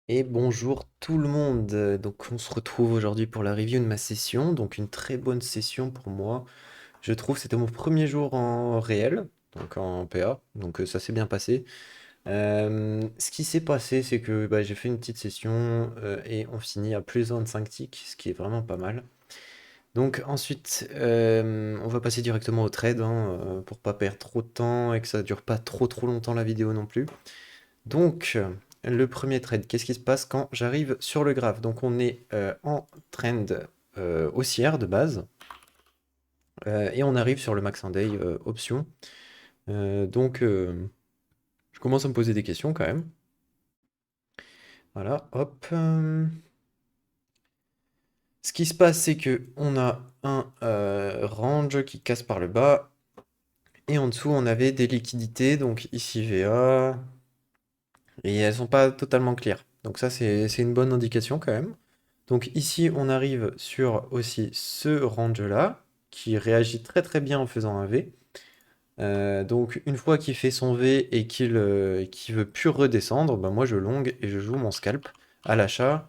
Et bonjour tout le monde. Donc on se retrouve aujourd'hui pour la review de ma session. Donc une très bonne session pour moi. Je trouve c'était mon premier jour en réel, donc en PA. Donc ça s'est bien passé. Ce qui s'est passé, c'est que j'ai fait une petite session et on finit à plus 25 ticks, ce qui est vraiment pas mal. Donc ensuite, on va passer directement au trade hein, pour pas perdre trop de temps et que ça dure pas trop longtemps la vidéo non plus. Donc, le premier trade, qu'est-ce qui se passe quand j'arrive sur le graphe? Donc, on est en trend haussière de base et on arrive sur le max day option. Donc, je commence à me poser des questions quand même. Voilà, hop. Ce qui se passe, c'est que on a un range qui casse par le bas et en dessous, on avait des liquidités. Donc, ici VA et elles sont pas totalement claires. Donc, ça, c'est une bonne indication quand même. Donc ici, on arrive sur aussi ce range-là, qui réagit très bien en faisant un V. Donc une fois qu'il fait son V et qu'il veut plus redescendre, bah, moi je long et je joue mon scalp à l'achat.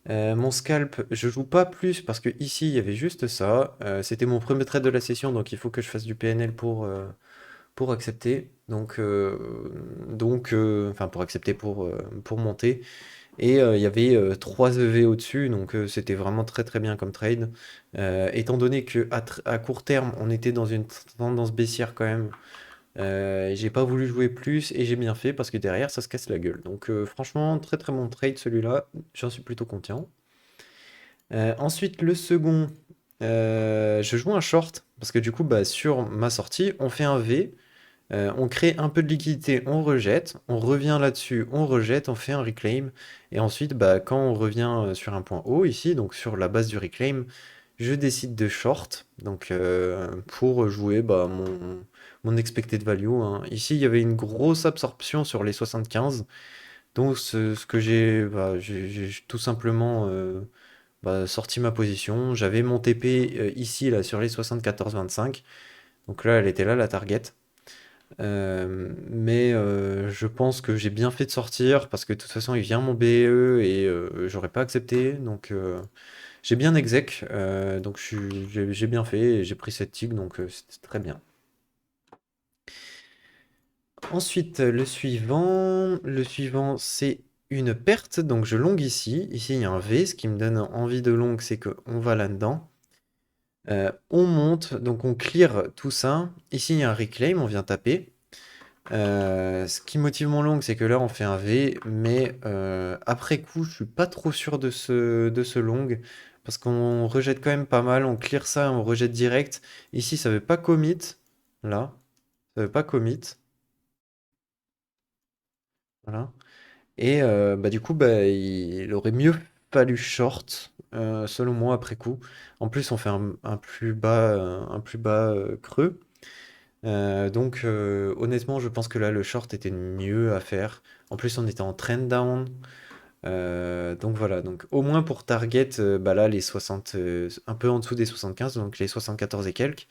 Mon scalp, je joue pas plus parce que ici il y avait juste ça. C'était mon premier trade de la session, donc il faut que je fasse du PNL pour accepter. Enfin pour accepter pour monter. Et il y avait 3 EV au-dessus, donc c'était vraiment très bien comme trade. Étant donné que à court terme, on était dans une tendance baissière quand même, j'ai pas voulu jouer plus et j'ai bien fait parce que derrière, ça se casse la gueule. Donc franchement, très bon trade celui-là, j'en suis plutôt content. Ensuite, le second, je joue un short parce que du coup, sur ma sortie, on fait un V. On crée un peu de liquidité, on rejette, on revient là-dessus, on rejette, on fait un reclaim, et ensuite, quand on revient sur un point haut ici, donc sur la base du reclaim, je décide de short, donc pour jouer mon expected value, hein. Ici, il y avait une grosse absorption sur les 75, donc ce que j'ai tout simplement sorti ma position. J'avais mon TP ici, là, sur les 74,25, donc là, elle était là, la target. Mais je pense que j'ai bien fait de sortir parce que de toute façon il vient mon BE et j'aurais pas accepté donc j'ai bien exec donc j'ai bien fait et j'ai pris cette tig donc c'était très bien. Ensuite le suivant c'est une perte donc je long ici il y a un V, ce qui me donne envie de long c'est que on va là-dedans. On monte donc on clear tout ça, ici il y a un reclaim, on vient taper. Ce qui motive mon long, c'est que là on fait un V, mais après coup, je suis pas trop sûr de ce long, parce qu'on rejette quand même pas mal, on clear ça, on rejette direct. Ici, ça veut pas commit, là, ça veut pas commit, voilà. Et du coup, il aurait mieux fallu short, selon moi, après coup. En plus, on fait un plus bas creux. Donc honnêtement, je pense que là, le short était mieux à faire. En plus, on était en trend down. Donc voilà, donc au moins pour target, là, les 60, un peu en dessous des 75, donc les 74 et quelques.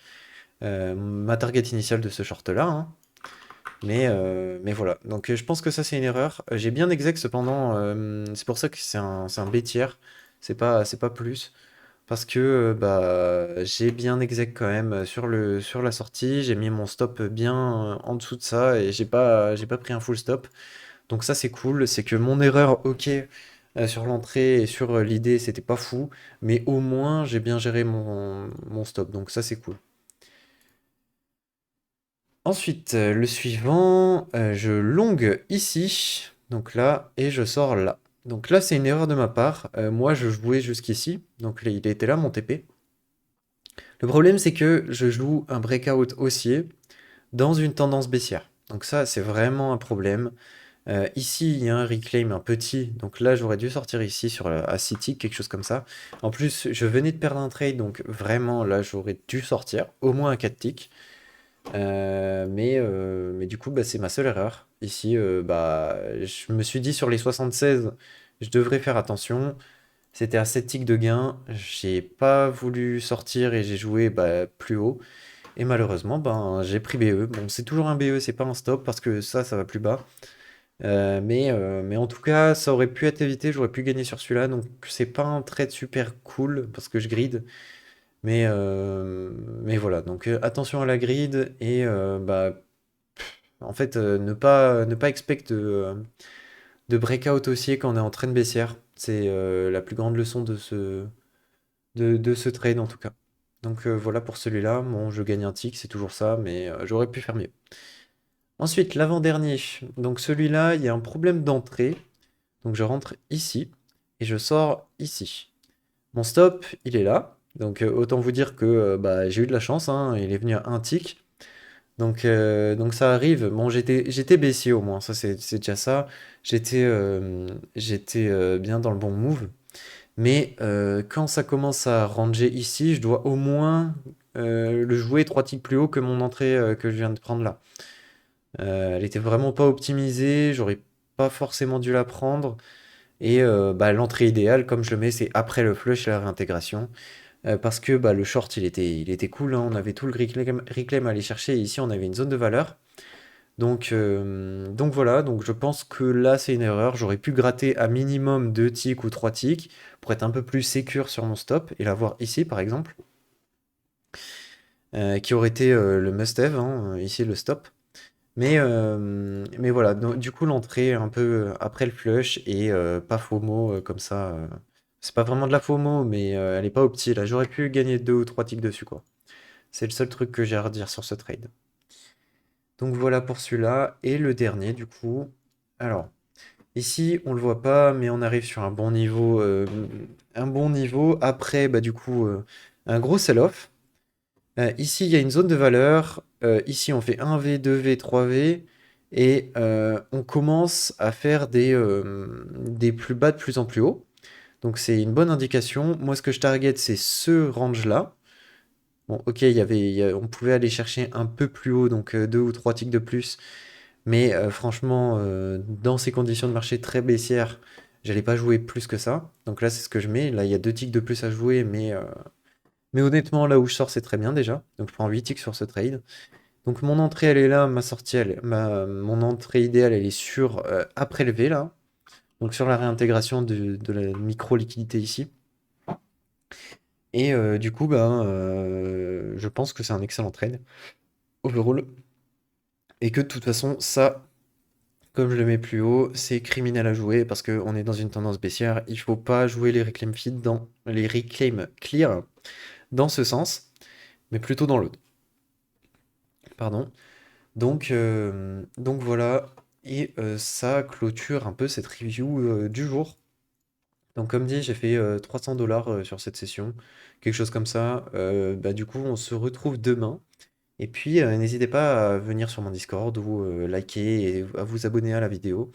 Ma target initiale de ce short-là, hein. Mais voilà, donc je pense que ça, c'est une erreur. J'ai bien exec cependant, c'est pour ça que c'est un B tiers, c'est pas plus. Parce que j'ai bien exec quand même sur la sortie, j'ai mis mon stop bien en dessous de ça et j'ai pas pris un full stop. Donc ça c'est cool, c'est que mon erreur, ok, sur l'entrée et sur l'idée c'était pas fou, mais au moins j'ai bien géré mon stop, donc ça c'est cool. Ensuite, le suivant, je long ici, donc là, et je sors là. Donc là c'est une erreur de ma part, moi je jouais jusqu'ici, donc il était là mon TP. Le problème, c'est que je joue un breakout haussier dans une tendance baissière. Donc ça, c'est vraiment un problème. Ici, il y a un reclaim, un petit. Donc là, j'aurais dû sortir ici sur à City, quelque chose comme ça. En plus, je venais de perdre un trade, donc vraiment, là, j'aurais dû sortir au moins un 4 tick. Mais du coup, c'est ma seule erreur. Ici, je me suis dit sur les 76, je devrais faire attention. C'était à 7 ticks de gain. J'ai pas voulu sortir et j'ai joué plus haut. Et malheureusement, j'ai pris BE. Bon, c'est toujours un BE, c'est pas un stop parce que ça va plus bas. Mais en tout cas, ça aurait pu être évité, j'aurais pu gagner sur celui-là, donc c'est pas un trade super cool parce que je grid. Mais voilà, donc attention à la grid et bah, en fait, ne pas expect de breakout haussier quand on est en train de baissière. C'est la plus grande leçon de ce trade en tout cas. Donc voilà pour celui-là. Bon, je gagne un tick, c'est toujours ça, mais j'aurais pu faire mieux. Ensuite, l'avant-dernier. Donc celui-là, il y a un problème d'entrée. Donc je rentre ici et je sors ici. Mon stop, il est là. Donc autant vous dire que bah, j'ai eu de la chance, hein, il est venu à un tick. Donc ça arrive. Bon, j'étais baissier au moins, ça c'est déjà ça. J'étais bien dans le bon move. Mais quand ça commence à ranger ici, je dois au moins le jouer 3 ticks plus haut que mon entrée que je viens de prendre là. Elle était vraiment pas optimisée, j'aurais pas forcément dû la prendre. Et bah, l'entrée idéale, comme je le mets, c'est après le flush et la réintégration. Parce que bah, le short, il était cool, hein. On avait tout le reclaim à aller chercher. Et ici, on avait une zone de valeur. Donc voilà, donc je pense que là, c'est une erreur. J'aurais pu gratter à minimum 2 ticks ou 3 ticks pour être un peu plus sécure sur mon stop et l'avoir ici, par exemple. Qui aurait été le must-have, hein, ici, le stop. Mais voilà, donc, du coup, l'entrée un peu après le flush et pas FOMO comme ça. C'est pas vraiment de la FOMO, mais elle est pas opti. Là, j'aurais pu gagner 2 ou 3 ticks dessus, quoi. C'est le seul truc que j'ai à redire sur ce trade. Donc voilà pour celui-là. Et le dernier, du coup. Alors, ici, on le voit pas, mais on arrive sur un bon niveau. Un bon niveau. Après, bah, du coup, un gros sell-off. Ici, il y a une zone de valeur. Ici, on fait 1V, 2V, 3V. Et on commence à faire des plus bas de plus en plus haut. Donc c'est une bonne indication. Moi, ce que je target, c'est ce range-là. Bon, ok, on pouvait aller chercher un peu plus haut, donc 2 ou 3 ticks de plus. Mais franchement, dans ces conditions de marché très baissières, j'allais pas jouer plus que ça. Donc là, c'est ce que je mets. Là, il y a 2 ticks de plus à jouer, mais honnêtement, là où je sors, c'est très bien déjà. Donc je prends 8 ticks sur ce trade. Donc mon entrée, elle est là. Ma sortie, mon entrée idéale, elle est sur après le V, là. Donc sur la réintégration de la micro-liquidité ici. Et du coup, ben, je pense que c'est un excellent trade overall. Et que de toute façon, ça, comme je le mets plus haut, c'est criminel à jouer parce qu'on est dans une tendance baissière. Il faut pas jouer les reclaim feed dans les reclaim clear dans ce sens, mais plutôt dans l'autre. Pardon. Donc voilà. Et ça clôture un peu cette review du jour. Donc comme dit, j'ai fait 300 $ sur cette session, quelque chose comme ça. Bah, du coup, on se retrouve demain. Et puis, n'hésitez pas à venir sur mon Discord ou liker et à vous abonner à la vidéo.